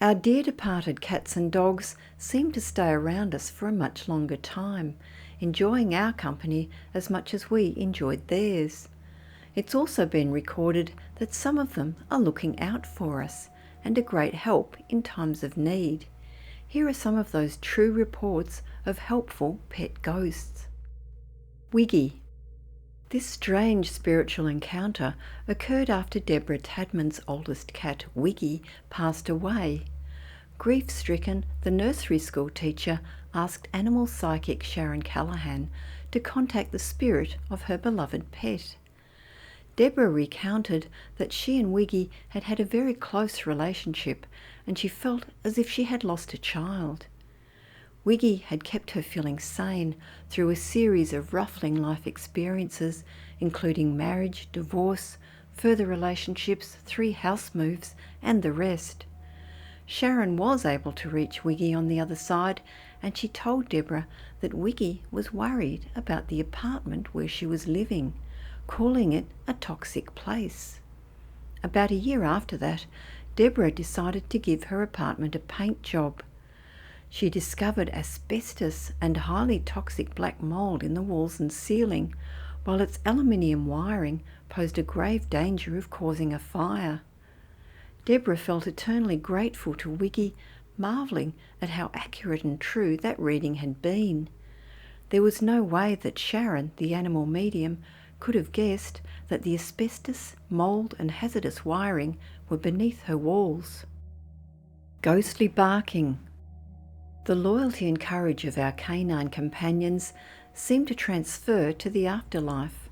Our dear departed cats and dogs seem to stay around us for a much longer time, enjoying our company as much as we enjoyed theirs. It's also been recorded that some of them are looking out for us and a great help in times of need. Here are some of those true reports of helpful pet ghosts. Wiggy. This strange spiritual encounter occurred after Deborah Tadman's oldest cat, Wiggy, passed away. Grief-stricken, the nursery school teacher asked animal psychic Sharon Callahan to contact the spirit of her beloved pet. Deborah recounted that she and Wiggy had had a very close relationship, and she felt as if she had lost a child. Wiggy had kept her feeling sane through a series of ruffling life experiences, including marriage, divorce, further relationships, 3 house moves, and the rest. Sharon was able to reach Wiggy on the other side, and she told Deborah that Wiggy was worried about the apartment where she was living, calling it a toxic place. About a year after that, Deborah decided to give her apartment a paint job. She discovered asbestos and highly toxic black mould in the walls and ceiling, while its aluminium wiring posed a grave danger of causing a fire. Deborah felt eternally grateful to Wiggy, marvelling at how accurate and true that reading had been. There was no way that Sharon, the animal medium, could have guessed that the asbestos, mould and hazardous wiring were beneath her walls. Ghostly barking. The loyalty and courage of our canine companions seem to transfer to the afterlife.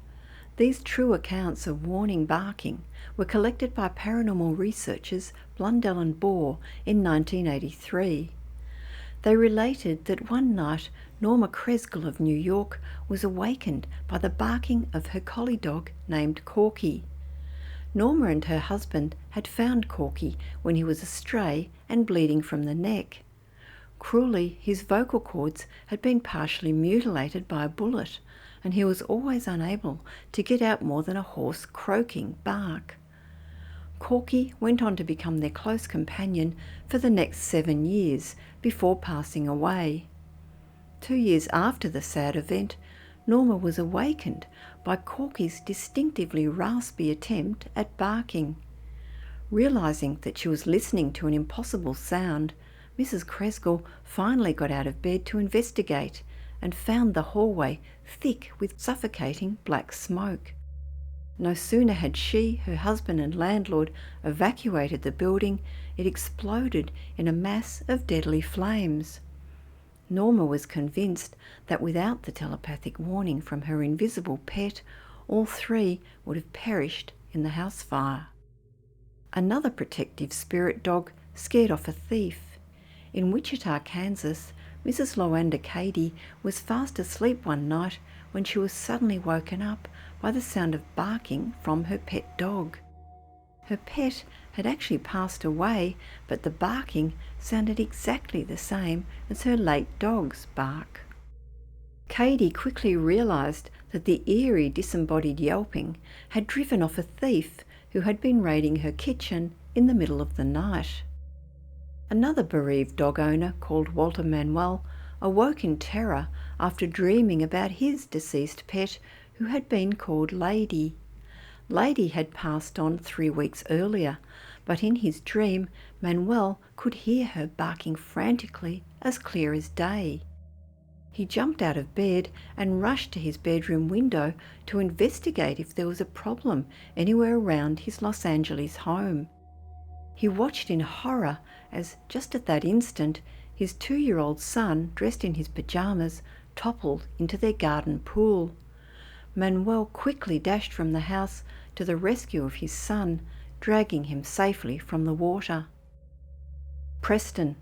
These true accounts of warning barking were collected by paranormal researchers Blundell and Bohr in 1983. They related that one night Norma Kresgel of New York was awakened by the barking of her collie dog named Corky. Norma and her husband had found Corky when he was a stray and bleeding from the neck. Cruelly, his vocal cords had been partially mutilated by a bullet, and he was always unable to get out more than a hoarse, croaking bark. Corky went on to become their close companion for the next 7 years before passing away. 2 years after the sad event, Norma was awakened by Corky's distinctively raspy attempt at barking. Realising that she was listening to an impossible sound, Mrs. Kresgel finally got out of bed to investigate and found the hallway thick with suffocating black smoke. No sooner had she, her husband and landlord evacuated the building, it exploded in a mass of deadly flames. Norma was convinced that without the telepathic warning from her invisible pet, all 3 would have perished in the house fire. Another protective spirit dog scared off a thief. In Wichita, Kansas, Mrs. Loanda Cady was fast asleep one night when she was suddenly woken up by the sound of barking from her pet dog. Her pet had actually passed away, but the barking sounded exactly the same as her late dog's bark. Cady quickly realised that the eerie disembodied yelping had driven off a thief who had been raiding her kitchen in the middle of the night. Another bereaved dog owner, called Walter Manuel, awoke in terror after dreaming about his deceased pet, who had been called Lady. Lady had passed on 3 weeks earlier, but in his dream Manuel could hear her barking frantically, as clear as day. He jumped out of bed and rushed to his bedroom window to investigate if there was a problem anywhere around his Los Angeles home. He watched in horror as, just at that instant, his 2-year-old son, dressed in his pyjamas, toppled into their garden pool. Manuel quickly dashed from the house to the rescue of his son, dragging him safely from the water. Preston.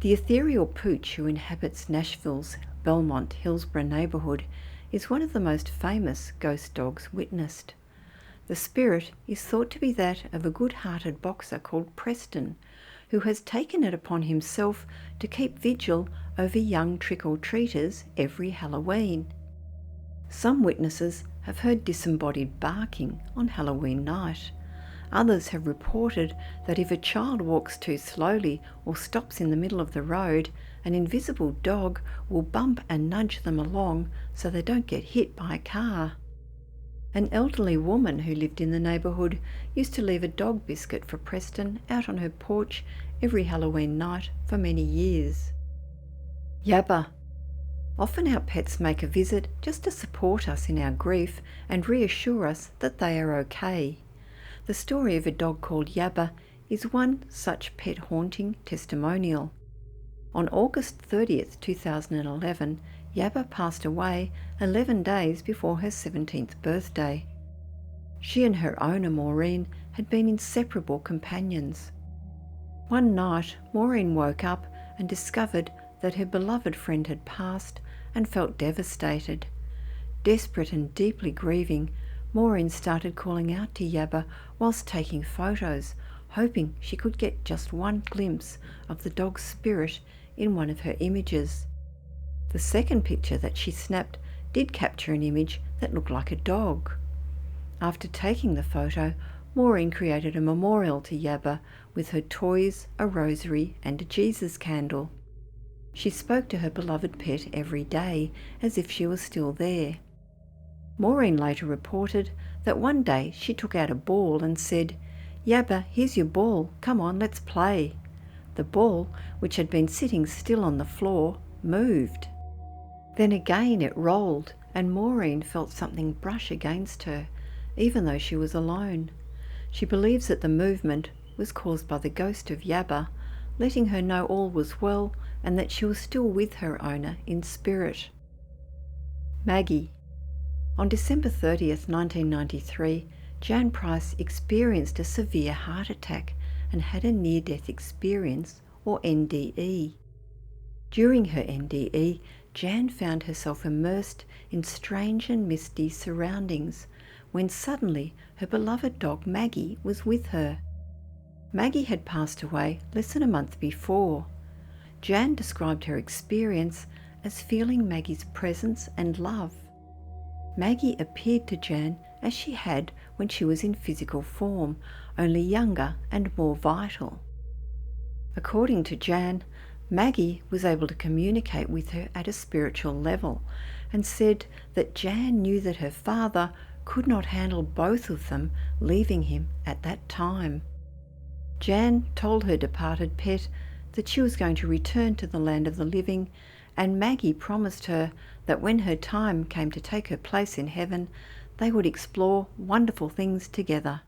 The ethereal pooch who inhabits Nashville's Belmont Hillsborough neighbourhood is one of the most famous ghost dogs witnessed. The spirit is thought to be that of a good-hearted boxer called Preston, who has taken it upon himself to keep vigil over young trick-or-treaters every Halloween. Some witnesses have heard disembodied barking on Halloween night. Others have reported that if a child walks too slowly or stops in the middle of the road, an invisible dog will bump and nudge them along so they don't get hit by a car. An elderly woman who lived in the neighbourhood used to leave a dog biscuit for Preston out on her porch every Halloween night for many years. Yabba. Often our pets make a visit just to support us in our grief and reassure us that they are okay. The story of a dog called Yabba is one such pet haunting testimonial. On August 30th, 2011, Yabba passed away 11 days before her 17th birthday. She and her owner Maureen had been inseparable companions. One night, Maureen woke up and discovered that her beloved friend had passed and felt devastated. Desperate and deeply grieving, Maureen started calling out to Yabba whilst taking photos, hoping she could get just one glimpse of the dog's spirit in one of her images. The second picture that she snapped did capture an image that looked like a dog. After taking the photo, Maureen created a memorial to Yabba with her toys, a rosary and a Jesus candle. She spoke to her beloved pet every day as if she was still there. Maureen later reported that one day she took out a ball and said, "Yabba, here's your ball, come on, let's play." The ball, which had been sitting still on the floor, moved. Then again it rolled, and Maureen felt something brush against her, even though she was alone. She believes that the movement was caused by the ghost of Yabba, letting her know all was well and that she was still with her owner in spirit. Maggie. On December 30th, 1993, Jan Price experienced a severe heart attack and had a near-death experience, or NDE. During her NDE, Jan found herself immersed in strange and misty surroundings when suddenly her beloved dog Maggie was with her. Maggie had passed away less than a month before. Jan described her experience as feeling Maggie's presence and love. Maggie appeared to Jan as she had when she was in physical form, only younger and more vital. According to Jan, Maggie was able to communicate with her at a spiritual level and said that Jan knew that her father could not handle both of them leaving him at that time. Jan told her departed pet that she was going to return to the land of the living, and Maggie promised her that when her time came to take her place in heaven, they would explore wonderful things together.